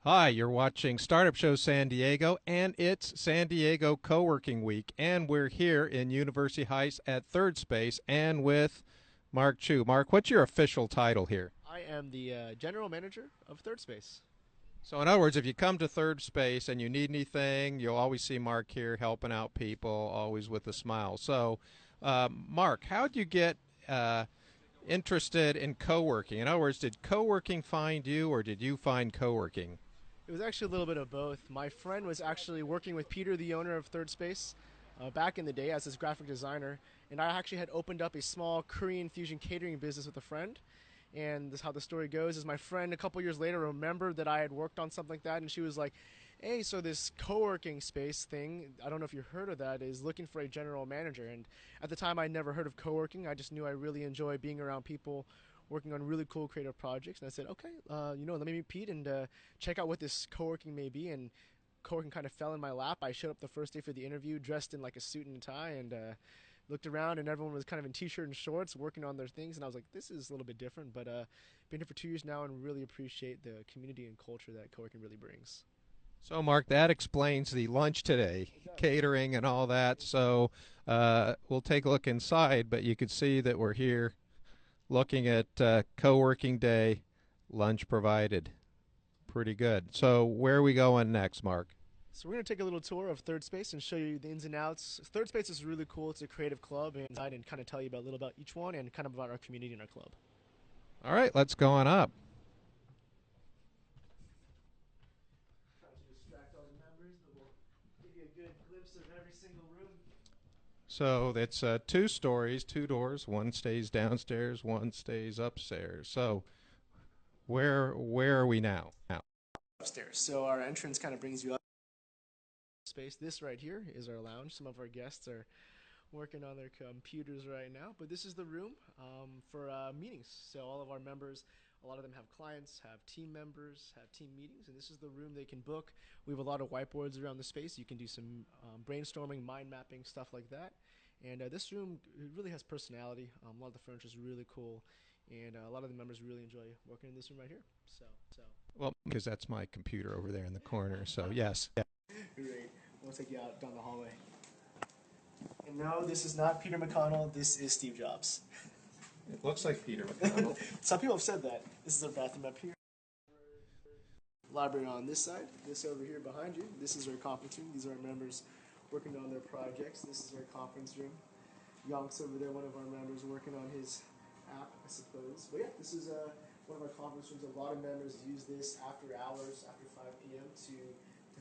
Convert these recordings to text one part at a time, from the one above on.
Hi, you're watching Startup Show San Diego, and it's San Diego Coworking Week, and we're here in University Heights at 3rd Space, and with Mark Chu. Mark, what's your official title here? I am the general manager of 3rd Space. So, in other words, if you come to 3rd Space and you need anything, you'll always see Mark here helping out people, always with a smile. So, Mark, how'd you get interested in co-working? In other words, did co-working find you, or did you find co-working? It was actually a little bit of both. My friend was actually working with Peter, the owner of 3rd Space, back in the day as his graphic designer, and I actually had opened up a small Korean fusion catering business with a friend. And this is how the story goes: is my friend a couple years later remembered that I had worked on something like that, and she was like, "Hey, so this co-working space thing, I don't know if you heard of that, is looking for a general manager." And at the time, I'd never heard of co-working. I just knew I really enjoy being around people working on really cool creative projects. And I said, "Okay, let me meet Pete and check out what this co-working may be." And co-working kind of fell in my lap. I showed up the first day for the interview dressed in like a suit and tie, and looked around, and everyone was kind of in t-shirt and shorts working on their things. And I was like, this is a little bit different, but been here for 2 years now and really appreciate the community and culture that co-working really brings. So, Mark, that explains the lunch today, It does. catering and all that. So, we'll take a look inside, but you can see that we're here looking at co-working day, lunch provided. Pretty good. So, where are we going next, Mark? So we're going to take a little tour of 3rd Space and show you the ins and outs. 3rd Space is really cool. It's a creative club, and kind of tell you about a little about each one and kind of about our community and our club. All right, let's go on up. Trying to distract all the members, but we'll give you a good glimpse of every single room. So it's two stories, two doors. One stays downstairs, one stays upstairs. So where are we now? Upstairs. So our entrance kind of brings you up space. This right here is our lounge. Some of our guests are working on their computers right now, but this is the room for meetings. So all of our members, a lot of them have clients, have team members, have team meetings, and this is the room they can book. We have a lot of whiteboards around the space. You can do some brainstorming, mind mapping, stuff like that. And this room, it really has personality. A lot of the furniture is really cool, and a lot of the members really enjoy working in this room right here. So. Well, because that's my computer over there in the corner. So yes. Great. We'll take you out down the hallway. And no, this is not Peter McConnell. This is Steve Jobs. It looks like Peter McConnell. Some people have said that. This is our bathroom up here. Library on this side. This over here behind you. This is our conference room. These are our members working on their projects. This is our conference room. Yonk's over there, one of our members working on his app, I suppose. But yeah, this is one of our conference rooms. A lot of members use this after hours, after 5 p.m. to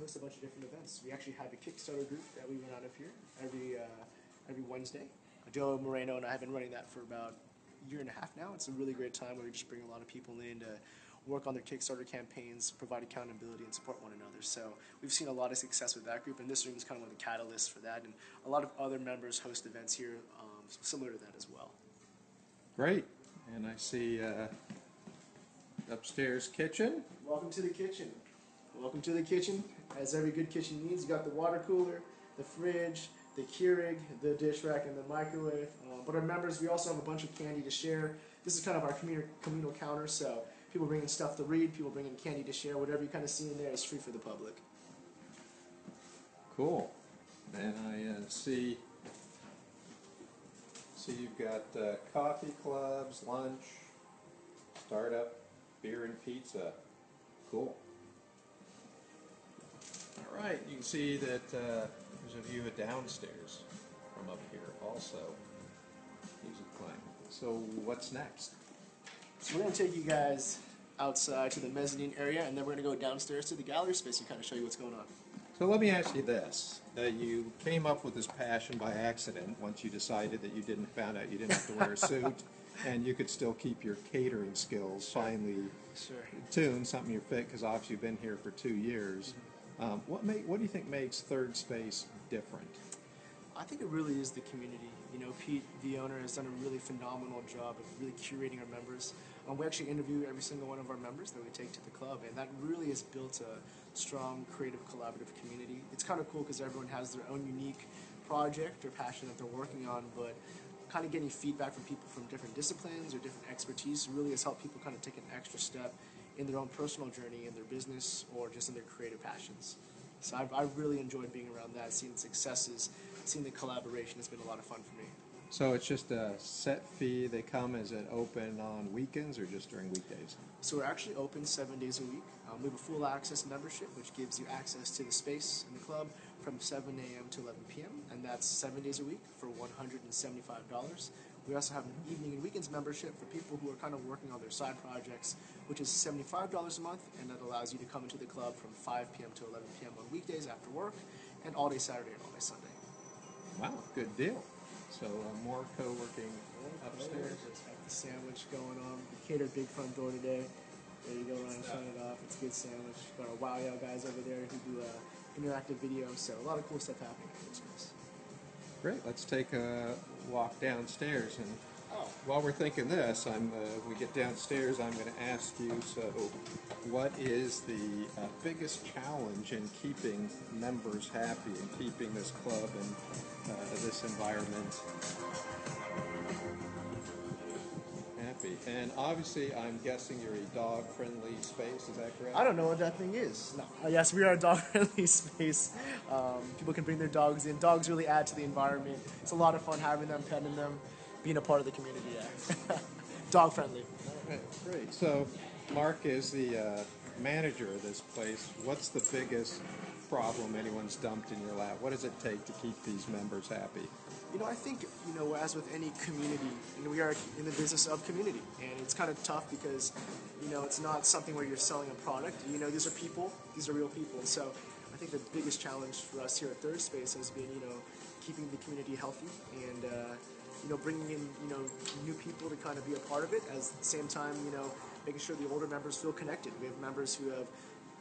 host a bunch of different events. We actually have a Kickstarter group that we run out of here every Wednesday. Joe Moreno and I have been running that for about a year and a half now. It's a really great time where we just bring a lot of people in to work on their Kickstarter campaigns, provide accountability, and support one another. So we've seen a lot of success with that group, and this room is kind of one of the catalysts for that. And a lot of other members host events here similar to that as well. Great. And I see upstairs kitchen. Welcome to the kitchen. Welcome to the kitchen. As every good kitchen needs, you got the water cooler, the fridge, the Keurig, the dish rack, and the microwave. But our members, we also have a bunch of candy to share. This is kind of our communal counter, so people bring in stuff to read, people bring in candy to share. Whatever you kind of see in there is free for the public. Cool. And I see you've got coffee clubs, lunch, startup, beer and pizza. Cool. All right, you can see that there's a view of downstairs from up here also. Music playing. So what's next? So we're going to take you guys outside to the mezzanine area, and then we're going to go downstairs to the gallery space and kind of show you what's going on. So let me ask you this. You came up with this passion by accident once you decided that found out you didn't have to wear a suit and you could still keep your catering skills finely tuned, something you're fit, because obviously you've been here for 2 years. What do you think makes 3rd Space different? I think it really is the community. You know, Pete, the owner, has done a really phenomenal job of really curating our members. We actually interview every single one of our members that we take to the club, and that really has built a strong, creative, collaborative community. It's kind of cool because everyone has their own unique project or passion that they're working on, but kind of getting feedback from people from different disciplines or different expertise really has helped people kind of take an extra step in their own personal journey, in their business, or just in their creative passions. So I've really enjoyed being around that, seeing the successes, seeing the collaboration. It's been a lot of fun for me. So it's just a set fee. They come, is it open on weekends or just during weekdays? So we're actually open 7 days a week. We have a full access membership, which gives you access to the space in the club from 7 a.m. to 11 p.m., and that's 7 days a week for $175. We also have an evening and weekends membership for people who are kind of working on their side projects, which is $75 a month, and that allows you to come into the club from 5 p.m. to 11 p.m. on weekdays after work, and all day Saturday and all day Sunday. Wow, good deal. So more co-working upstairs. Got the sandwich going on. We catered big front door today. There you go, Ryan, shut it off. It's a good sandwich. Got our Wow Yeah guys over there who do interactive video, so a lot of cool stuff happening at this space. Great, let's take a walk downstairs. And while we're thinking this, we get downstairs, I'm going to ask you, so what is the biggest challenge in keeping members happy and keeping this club and this environment happy? And obviously, I'm guessing you're a dog-friendly space, is that correct? I don't know what that thing is. No. Yes, we are a dog-friendly space. People can bring their dogs in. Dogs really add to the environment. It's a lot of fun having them, petting them, being a part of the community, yeah. Dog-friendly. All right, great. So, Mark is the manager of this place. What's the biggest problem anyone's dumped in your lap? What does it take to keep these members happy? I think, as with any community, we are in the business of community, and it's kind of tough because, it's not something where you're selling a product. These are people, these are real people, and so I think the biggest challenge for us here at 3rdSpace has been, keeping the community healthy and, bringing in, new people to kind of be a part of it, at the same time, making sure the older members feel connected. We have members who have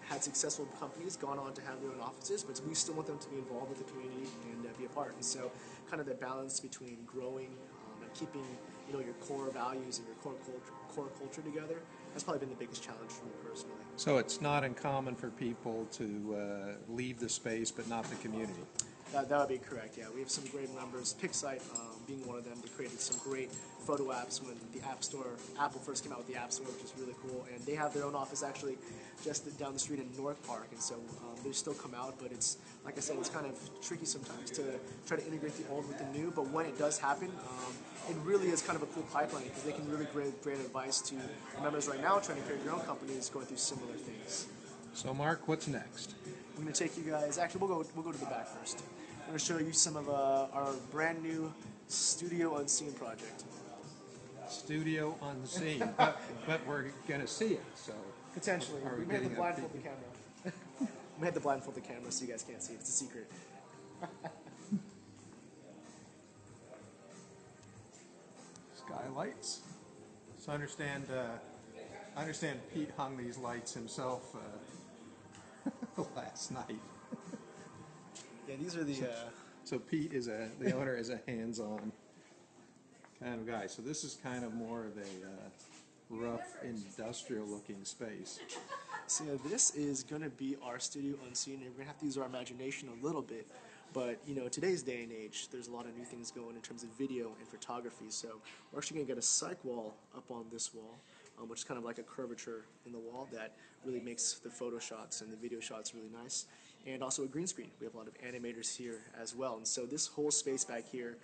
had successful companies, gone on to have their own offices, but we still want them to be involved with the community and be a part. And so kind of the balance between growing and keeping your core values and your core culture together has probably been the biggest challenge for me personally. So it's not uncommon for people to leave the space but not the community? That would be correct, yeah. We have some great members, PicSite being one of them. They created some great photo apps when the Apple first came out with the App Store, which is really cool. And they have their own office actually just down the street in North Park. And so they still come out, but it's, like I said, it's kind of tricky sometimes to try to integrate the old with the new. But when it does happen, it really is kind of a cool pipeline because they can really great advice to members right now trying to create their own companies going through similar things. So Mark, what's next? I'm going to take you guys, actually we'll go to the back first. I'm going to show you some of our brand new Studio Unseen project. Studio Unseen, but we're going to see it, so... Potentially. We may have to blindfold the camera. We had to blindfold the camera so you guys can't see it. It's a secret. Skylights. So I understand Pete hung these lights himself last night. Yeah, these are the... So Pete the owner is a hands-on kind of guy. So this is kind of more of a rough industrial-looking space. So this is going to be our Studio Unseen, and we're going to have to use our imagination a little bit. But, today's day and age, there's a lot of new things going in terms of video and photography. So we're actually going to get a cyc wall up on this wall, which is kind of like a curvature in the wall that really makes the photo shots and the video shots really nice. And also a green screen. We have a lot of animators here as well. And so this whole space back here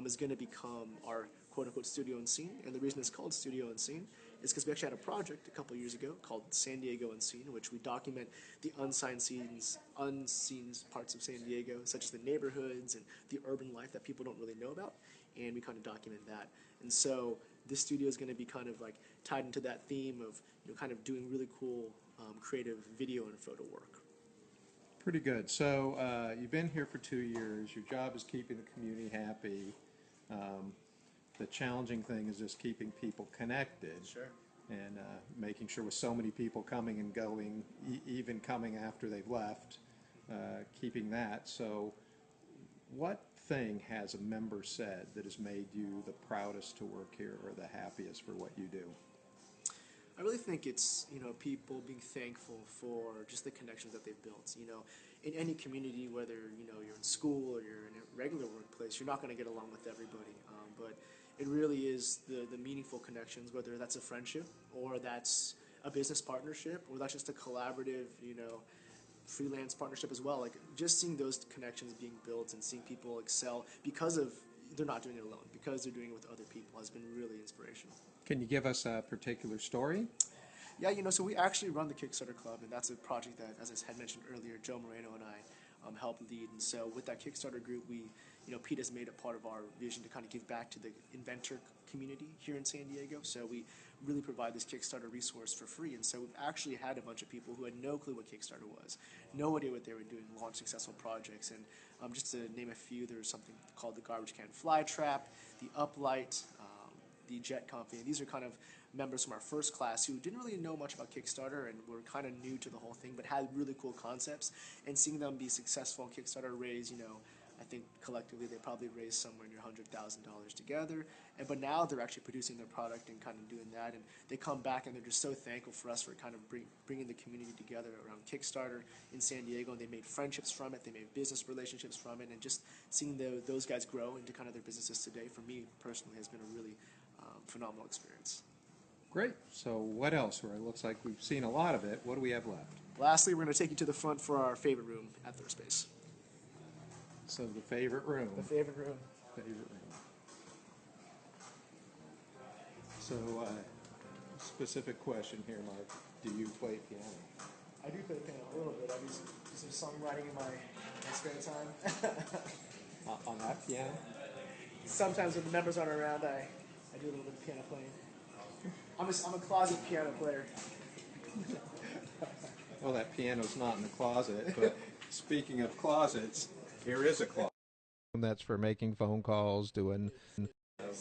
is going to become our quote-unquote Studio Unseen. And the reason it's called Studio Unseen is because we actually had a project a couple years ago called San Diego Unseen, in which we document the unseen parts of San Diego, such as the neighborhoods and the urban life that people don't really know about. And we kind of document that. And so this studio is going to be kind of like tied into that theme of kind of doing really cool creative video and photo work. Pretty good. So you've been here for 2 years. Your job is keeping the community happy. The challenging thing is just keeping people connected. Sure. And making sure with so many people coming and going, even coming after they've left, keeping that. So what thing has a member said that has made you the proudest to work here or the happiest for what you do? I really think it's, people being thankful for just the connections that they've built. In any community, whether, you're in school or you're in a regular workplace, you're not going to get along with everybody. But it really is the meaningful connections, whether that's a friendship or that's a business partnership, or that's just a collaborative, freelance partnership as well. Like just seeing those connections being built and seeing people excel because of they're not doing it alone, because they're doing it with other people has been really inspirational. Can you give us a particular story? Yeah, so we actually run the Kickstarter Club, and that's a project that, as I had mentioned earlier, Joe Moreno and I help lead. And so with that Kickstarter group, Pete has made it part of our vision to kind of give back to the inventor community here in San Diego. So we really provide this Kickstarter resource for free. And so we've actually had a bunch of people who had no clue what Kickstarter was, no idea what they were doing, launch successful projects. And just to name a few, there's something called the Garbage Can Fly Trap, the Uplight, the Jet Company. These are kind of members from our first class who didn't really know much about Kickstarter and were kind of new to the whole thing, but had really cool concepts. And seeing them be successful in Kickstarter, raise, I think collectively they probably raised somewhere near $100,000 together. But now they're actually producing their product and kind of doing that. And they come back and they're just so thankful for us for kind of bringing the community together around Kickstarter in San Diego. And they made friendships from it. They made business relationships from it. And just seeing those guys grow into kind of their businesses today, for me personally, has been a really phenomenal experience. Great. So what else? It looks like we've seen a lot of it. What do we have left? Lastly, we're going to take you to the front for our favorite room at 3rdSpace. So the favorite room. The favorite room. Favorite room. So, specific question here, Mark. Do you play piano? I do play piano a little bit. I do some songwriting in my spare time. On that piano? Sometimes when the members aren't around, I do a little bit of piano playing. I'm a closet piano player. Well, that piano's not in the closet, but speaking of closets, here is a closet. That's for making phone calls, doing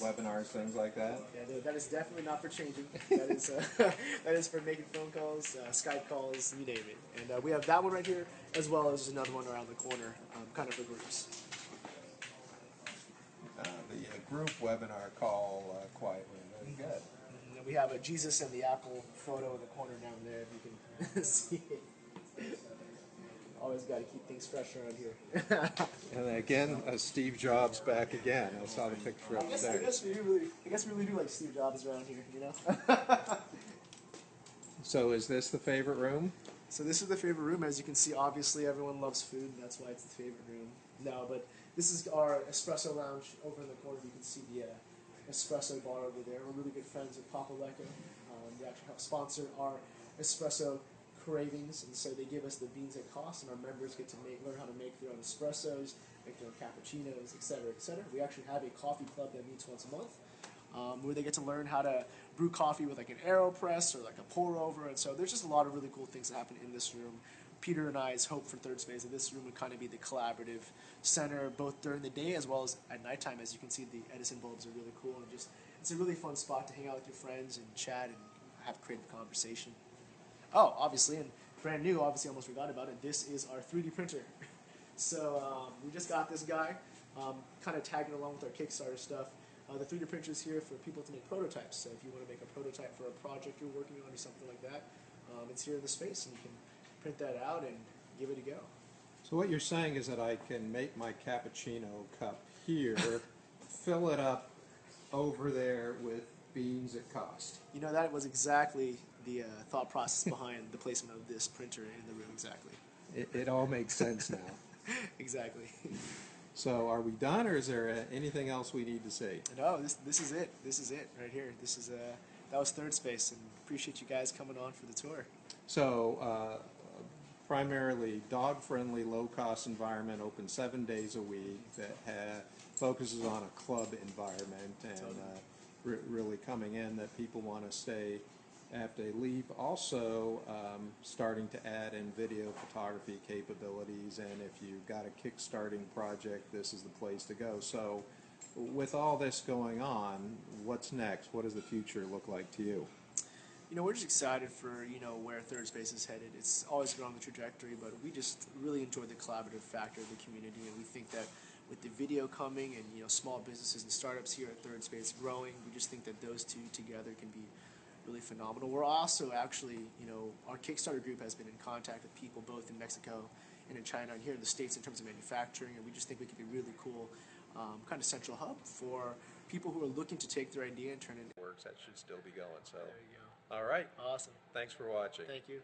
webinars, things like that. Yeah, that is definitely not for changing. That is for making phone calls, Skype calls, you name it. And we have that one right here, as well as another one around the corner, kind of for groups. The group webinar call quiet room. Very good. And we have a Jesus and the apple photo in the corner down there, if you can see it. Always got to keep things fresh around here. And again, Steve Jobs back again. I saw the picture upstairs. I guess we really do like Steve Jobs around here, So is this the favorite room? So this is the favorite room. As you can see, obviously everyone loves food, and that's why it's the favorite room. No, but this is our espresso lounge over in the corner. You can see the espresso bar over there. We're really good friends with Papa Lecco. They actually help sponsor our espresso cravings, and so they give us the beans at cost, and our members get to learn how to make their own espressos, make their own cappuccinos, etc., etc. We actually have a coffee club that meets once a month, where they get to learn how to brew coffee with like an AeroPress or like a pour over, and so there's just a lot of really cool things that happen in this room. Peter and I's hope for 3rdSpace that this room would kind of be the collaborative center both during the day as well as at nighttime. As you can see, the Edison bulbs are really cool, and just it's a really fun spot to hang out with your friends and chat and have creative conversation. Oh, obviously, and brand new, obviously almost forgot about it, this is our 3D printer. So we just got this guy, kind of tagging along with our Kickstarter stuff. The 3D printer is here for people to make prototypes. So if you want to make a prototype for a project you're working on or something like that, it's here in the space, and you can print that out and give it a go. So what you're saying is that I can make my cappuccino cup here, fill it up over there with beans at cost. That was exactly the thought process behind the placement of this printer in the room, exactly. It all makes sense now. Exactly. So are we done, or is there anything else we need to see? No, this is it. This is it right here. That was 3rdSpace, and appreciate you guys coming on for the tour. So primarily dog-friendly, low-cost environment, open 7 days a week, that focuses on a club environment and really coming in that people want to stay after they leave. Also starting to add in video photography capabilities, and if you've got a kickstarting project, this is the place to go. So with all this going on, what's next? What does the future look like to you? We're just excited for, where 3rdSpace is headed. It's always been on the trajectory, but we just really enjoy the collaborative factor of the community, and we think that with the video coming and, small businesses and startups here at 3rdSpace growing, we just think that those two together can be really phenomenal. We're also actually, our Kickstarter group has been in contact with people both in Mexico and in China and here in the States in terms of manufacturing, and we just think we could be a really cool kind of central hub for people who are looking to take their idea and turn it into works that should still be going. So there you go. All right. Awesome. Thanks for watching. Thank you.